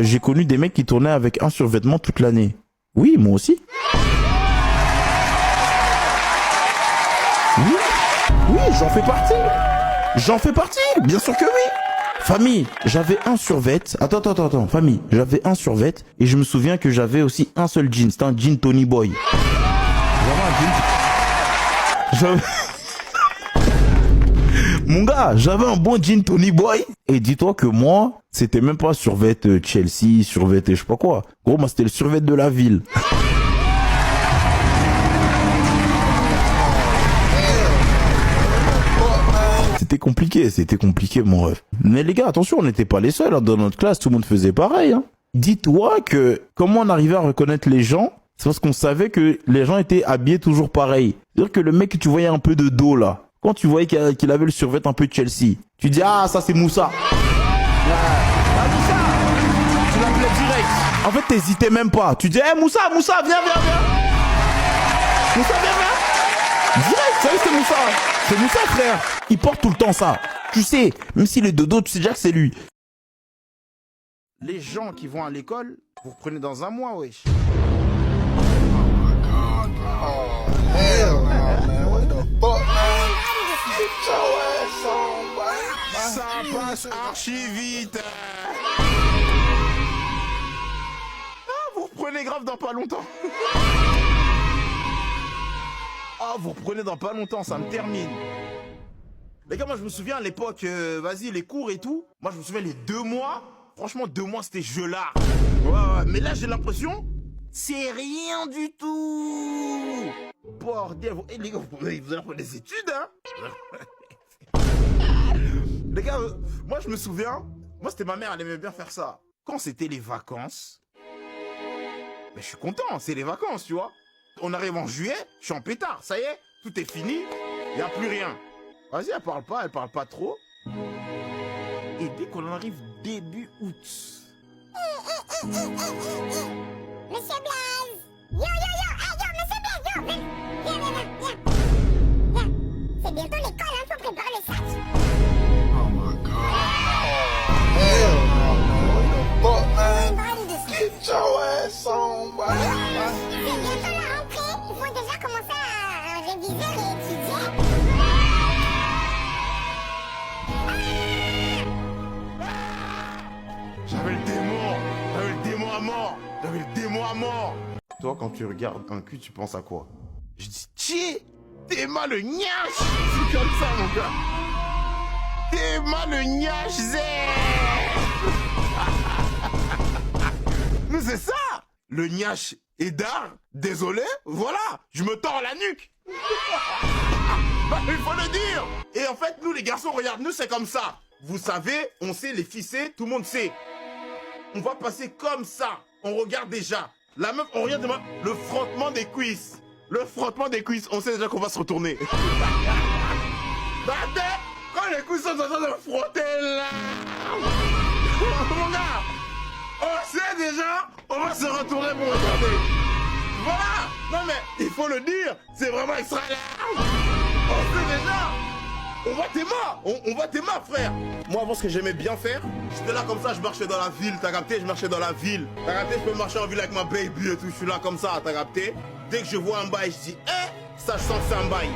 J'ai connu des mecs qui tournaient avec un survêtement toute l'année. Oui, moi aussi. Oui, oui, j'en fais partie. J'en fais partie, bien sûr que oui. Famille, j'avais un survêt. Attends, famille, j'avais un survêt et je me souviens que j'avais aussi un seul jean. C'était un jean Tony Boy. J'avais... Mon gars, j'avais un bon jean Tony Boy. Et dis-toi que moi, c'était même pas survêt Chelsea, survêt je sais pas quoi. Gros, moi, c'était le survêt de la ville. C'était compliqué, mon ref. Mais les gars, attention, on n'était pas les seuls. Hein. Dans notre classe, tout le monde faisait pareil. Hein. Dis-toi que comment on arrivait à reconnaître les gens, c'est parce qu'on savait que les gens étaient habillés toujours pareil. C'est-à-dire que le mec que tu voyais un peu de dos, là, quand tu voyais qu'il avait le survêt un peu de Chelsea, tu dis, ah, ça c'est Moussa. Moussa. Tu l'appelais direct. En fait, t'hésitais même pas. Tu dis, hey, Moussa, viens. Moussa, viens. Direct, salut, c'est Moussa. C'est Moussa, frère. Il porte tout le temps ça. Tu sais, même s'il est de dos, tu sais déjà que c'est lui. Les gens qui vont à l'école, vous reprenez dans un mois, wesh. Ça passe archi vite. Ah, vous reprenez grave dans pas longtemps. Ah, vous reprenez dans pas longtemps, ça me termine. Les gars, moi je me souviens à l'époque, vas-y, les cours et tout. Moi je me souviens les 2 mois. Franchement, 2 mois c'était gelard. Ouais, mais là j'ai l'impression, c'est rien du tout. Bordel, les gars, vous allez faire des études, hein. Les gars, moi je me souviens, moi c'était ma mère, elle aimait bien faire ça. Quand c'était les vacances, mais je suis content, c'est les vacances, tu vois. On arrive en juillet, je suis en pétard, ça y est, tout est fini, il n'y a plus rien. Vas-y, elle parle pas trop. Et dès qu'on arrive début août. Monsieur Blaze! Yo, Monsieur Blaze, yo! Viens. C'est bientôt l'école, hein, faut préparer le sac. Oh my god. Hell no. Fuck, man. Get your ass on, boy. C'est bientôt la rentrée, il faut déjà commencer à réviser et étudier. J'avais le démon à mort. Toi, quand tu regardes un cul, tu penses à quoi? Je dis, tchè, t'es mal le gnache. C'est comme ça, mon gars. T'es mal le gnache, zé. Nous, c'est ça. Le gnache est d'art. Désolé, voilà, je me tords la nuque. Bah, il faut le dire. Et en fait, nous, les garçons, regarde, nous, c'est comme ça. Vous savez, on sait les ficelles, tout le monde sait. On va passer comme ça. On regarde déjà. La meuf, on regarde le frottement des cuisses. Le frottement des cuisses, on sait déjà qu'on va se retourner. Bah, quand les cuisses sont en train de frotter là. Mon gars, on sait déjà, on va se retourner pour regarder. Voilà. Non mais, il faut le dire, c'est vraiment extra là. On sait déjà. On voit tes mains, on voit tes mains, frère. Moi, avant, ce que j'aimais bien faire, j'étais là comme ça, je marchais dans la ville, t'as capté? Je marchais dans la ville. T'as capté? Je peux marcher en ville avec ma baby et tout, je suis là comme ça, t'as capté? Dès que je vois un bail, je dis, ça, je sens que c'est un bail.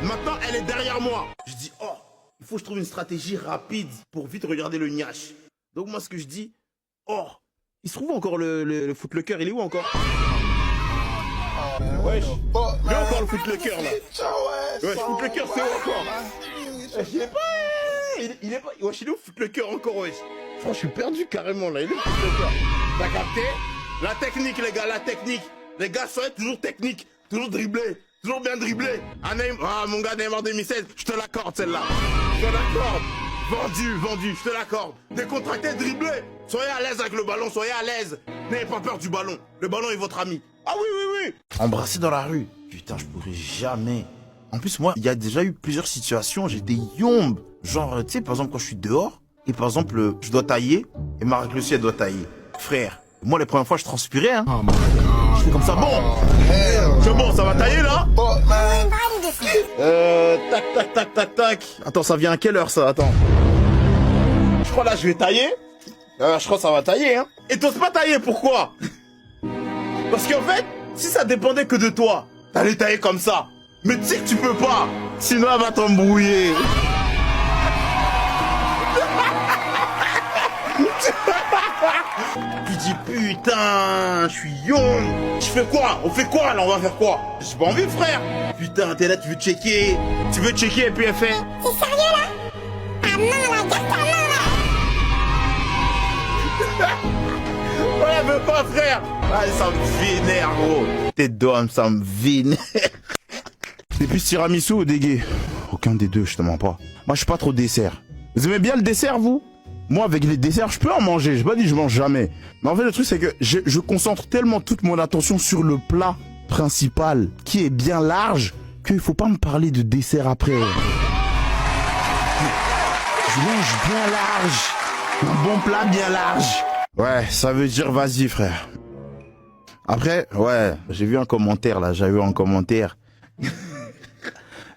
Maintenant, elle est derrière moi. Je dis, oh, il faut que je trouve une stratégie rapide pour vite regarder le gnache. Donc, moi, ce que je dis, oh, il se trouve encore le footlocker, il est où encore? Wesh, il est encore le footlocker là. Wesh, footlocker, c'est où encore? Il est pas. Il est pas. Wesh, il est où footlocker encore, wesh? Franchement, je suis perdu carrément là. Il est où footlocker? T'as capté? La technique, les gars, la technique. Les gars, soyez toujours technique, toujours dribblé, toujours bien dribblé. Ah, mon gars, Neymar 2016, je te l'accorde celle-là. Je te l'accorde. Vendu, je te l'accorde. Décontracté, dribblé. Soyez à l'aise avec le ballon, soyez à l'aise. N'ayez pas peur du ballon. Le ballon est votre ami. Ah oui. Embrasser dans la rue. Putain, je pourrais jamais. En plus, moi, il y a déjà eu plusieurs situations, j'ai des yombes. Genre, tu sais, par exemple, quand je suis dehors, et par exemple, je dois tailler, et Marie aussi, elle doit tailler. Frère, moi, les premières fois, je transpirais, hein. Oh my god. J'étais comme ça, bon. C'est bon, ça va tailler, là? Tac. Attends, ça vient à quelle heure, ça? Attends. Je crois, là, je vais tailler. Je crois que ça va tailler, hein. Et t'oses pas tailler, pourquoi? Parce qu'en fait, si ça dépendait que de toi, t'allais tailler comme ça. Mais tu sais que tu peux pas, sinon elle va t'embrouiller. Tu dis putain, je suis young. Je fais quoi? On fait quoi là? On va faire quoi? J'ai pas envie, frère. Putain, t'es là, tu veux checker. Tu veux checker et puis elle fait. T'es sérieux là? Ah non là, garde ta main là. Ouais, elle veut pas, frère. Ah, ça me vénère, gros. T'es d'homme, ça me vénère. T'es plus tiramisu ou dégué? Aucun des deux, je te mens pas. Moi, je suis pas trop dessert. Vous aimez bien le dessert, vous? Moi, avec les desserts, je peux en manger. J'ai pas dit que je mange jamais. Mais en fait, le truc, c'est que je concentre tellement toute mon attention sur le plat principal, qui est bien large, qu'il faut pas me parler de dessert après. Je mange bien large. Un bon plat bien large. Ouais, ça veut dire vas-y, frère. Après, ouais, j'ai vu un commentaire, là. J'ai vu un commentaire.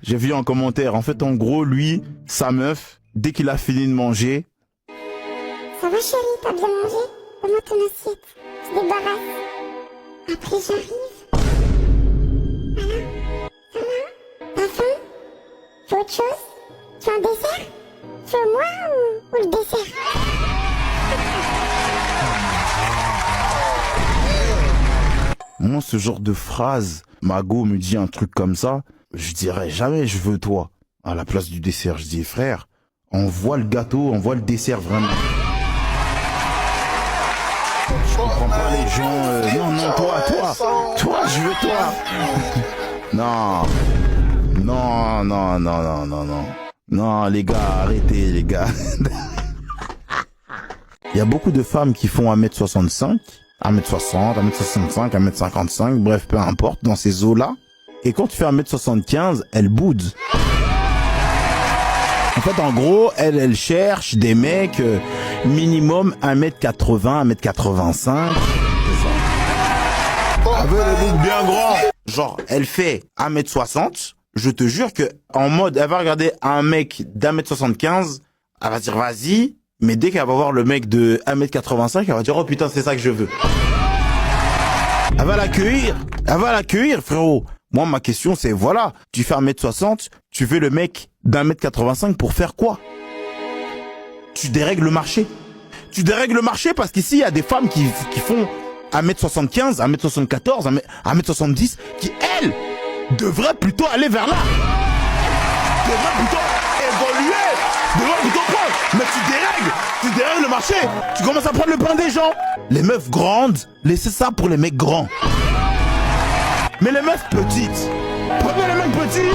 J'ai vu un commentaire. En fait, en gros, lui, sa meuf, dès qu'il a fini de manger... Ça va chérie, t'as bien mangé? Donne-moi ton assiette. Je débarrasse. Après j'arrive. Voilà. Ça va? T'as faim? Tu veux autre chose? Tu veux un dessert? Tu veux moi ou le dessert? Moi, ce genre de phrase, Mago me dit un truc comme ça, je dirais jamais je veux toi. À la place du dessert, je dis frère, envoie le gâteau, envoie le dessert vraiment. Je comprends pas les gens, non, toi, je veux toi. Non, non, les gars, arrêtez, les gars. Il y a beaucoup de femmes qui font 1m65, 1m60, 1m65, 1m55, bref, peu importe, dans ces eaux-là. Et quand tu fais 1m75, elles boudent. En fait, en gros, elle cherche des mecs minimum 1m80, 1m85. Elle veut les boucs bien grands. Genre, elle fait 1m60. Je te jure que en mode, elle va regarder un mec d'1m75, elle va dire vas-y. Mais dès qu'elle va voir le mec de 1m85, elle va dire oh putain, c'est ça que je veux. Elle va l'accueillir, frérot. Moi, ma question, c'est voilà, tu fais 1m60, tu veux le mec d'1m85 pour faire quoi? Tu dérègles le marché. Tu dérègles le marché parce qu'ici, il y a des femmes qui font 1m75, 1m74, 1m70, qui, elles, devraient plutôt aller vers là. Devraient plutôt évoluer. Devraient plutôt prendre. Mais tu dérègles le marché. Tu commences à prendre le pain des gens. Les meufs grandes, laissez ça pour les mecs grands. Mais les meufs petites, prenez les mecs petits,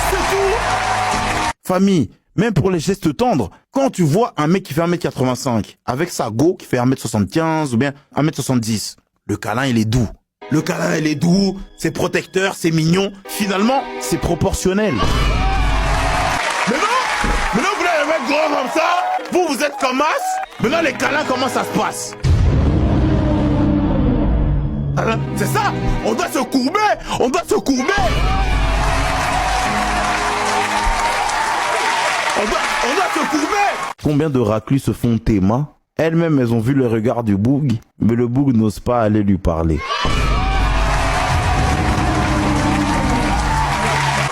c'est tout. Famille, même pour les gestes tendres, quand tu vois un mec qui fait 1m85, avec sa go qui fait 1m75 ou bien 1m70, le câlin il est doux. Le câlin il est doux, c'est protecteur, c'est mignon, finalement c'est proportionnel. Maintenant vous voulez les mecs grands comme ça, vous êtes comme as, maintenant les câlins comment ça se passe? C'est ça, on doit se courber, on doit se courber. Combien de raclus se font Théma? Elles-mêmes, elles ont vu le regard du boug, mais le boug n'ose pas aller lui parler.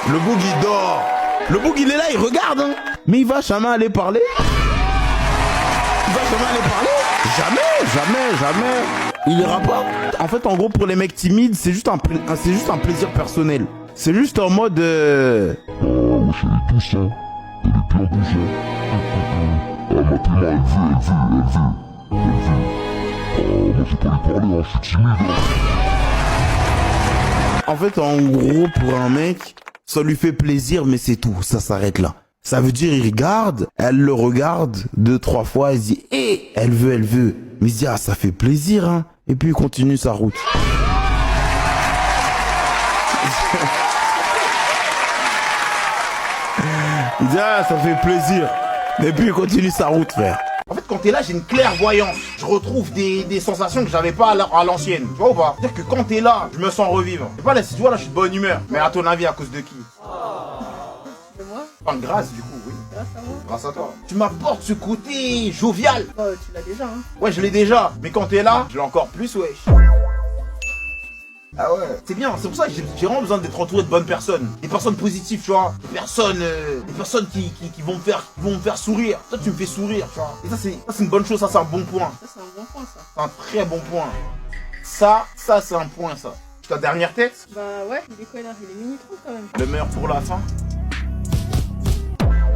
Le boug, il dort. Le boug, il est là, il regarde, hein. Mais il va jamais aller parler. Jamais. Il ira pas. En fait, en gros, pour les mecs timides, c'est juste un plaisir personnel. C'est juste en mode... Oh, chérie, tout ça. Elle est bien tout ça. Ah, maintenant, elle veut. Oh, moi, j'ai pas lui parler, hein, je suis timide. En fait, en gros, pour un mec, ça lui fait plaisir, mais c'est tout. Ça s'arrête là. Ça veut dire, il regarde, elle le regarde 2-3 fois, elle se dit, elle veut. Mais il se dit, ah, ça fait plaisir, hein. Et puis, il continue sa route. Il dit, ah, ça fait plaisir. Et puis, il continue sa route, frère. En fait, quand t'es là, j'ai une clairvoyance. Je retrouve des sensations que j'avais pas à l'ancienne. Tu vois ou pas? C'est-à-dire que quand t'es là, je me sens revivre. Je sais pas, là, si tu vois, là, je suis de bonne humeur. Mais à ton avis, à cause de qui? De moi? Enfin, grâce, du coup, oui. grâce à moi. Grâce à toi. Tu m'apportes ce côté jovial. Oh, tu l'as déjà, hein. Ouais, je l'ai déjà. Mais quand t'es là, je l'ai encore plus, wesh. Ah ouais. C'est bien, c'est pour ça que j'ai vraiment besoin d'être entouré de bonnes personnes. Des personnes positives, tu vois. Des personnes qui vont me faire sourire. Toi, tu me fais sourire, tu vois. Et ça, c'est une bonne chose, ça, c'est un bon point. Ça, c'est un bon point, ça. C'est un très bon point. Ça, c'est un point, ça. Ta dernière tête? Bah ouais, il est quoi là? Il est mini 30 quand même. Le meilleur pour la fin.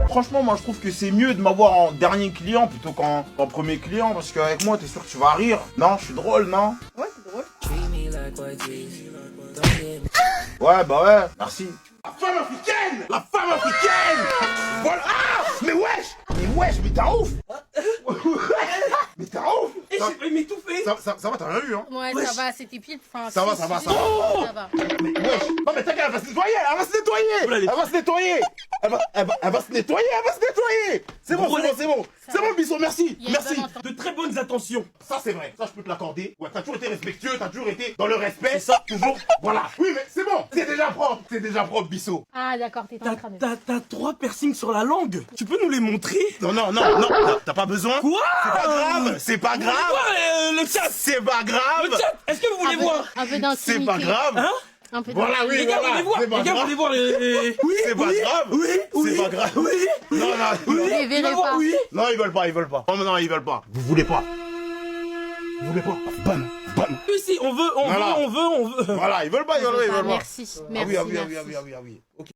Franchement, moi je trouve que c'est mieux de m'avoir en dernier client plutôt qu'en premier client parce qu'avec moi, t'es sûr que tu vas rire. Non, je suis drôle, non? Ouais, c'est drôle. Ouais, bah ouais, merci. La femme africaine! La femme africaine! Voilà! Ah! Mais wesh, mais t'es un ouf! Mais t'es un ouf! Et j'ai failli m'étouffer. Ça va, t'as rien eu, hein? Ouais, Wesh. ça va, c'était pile. Enfin, Ça va, si, ça va, si, ça va. si, ça va. Mais wesh! Non, mais t'inquiète, elle va se nettoyer! Elle va se nettoyer! Oula, les- Elle va se nettoyer! Elle va se nettoyer! Elle va se nettoyer! C'est bon, c'est bon, c'est bon! Ça C'est va. bon, Bisson, merci! Il y a Merci! une bonne entente. De très bonnes attentions. Ça, c'est vrai. Ça, je peux te l'accorder. Ouais, t'as toujours été respectueux, t'as toujours été dans le respect. C'est ça. Toujours. Voilà. Oui, mais c'est bon. C'est déjà propre. C'est déjà propre, Bissot. Ah, d'accord, t'es en train de. T'as 3 piercings sur la langue. Tu peux nous les montrer? Non, t'as pas besoin. Quoi? C'est pas grave. C'est pas Vous voulez grave. voir, le chat? C'est pas Le grave. chat, est-ce que vous voulez voir? Un peu d'intimité. C'est pas grave. Hein? Un peu Voilà, oui, Les gars, voilà. vous voulez voir? C'est pas Les gars, vous grave. voulez voir les... Oui, C'est pas grave. Oui, oui. C'est pas grave. Oui. Non, Vous non. les Tu verrez vas voir, pas. oui. Non, ils veulent pas, ils veulent pas. Non, ils veulent pas. Vous voulez pas. Vous voulez pas. Bonne. Oui, si, on veut. Voilà. On veut. Voilà, ils veulent pas, ils veulent pas. Merci. Ah Merci. oui, ah oui, ah oui, merci. ah oui, ah oui, ah oui. Ok.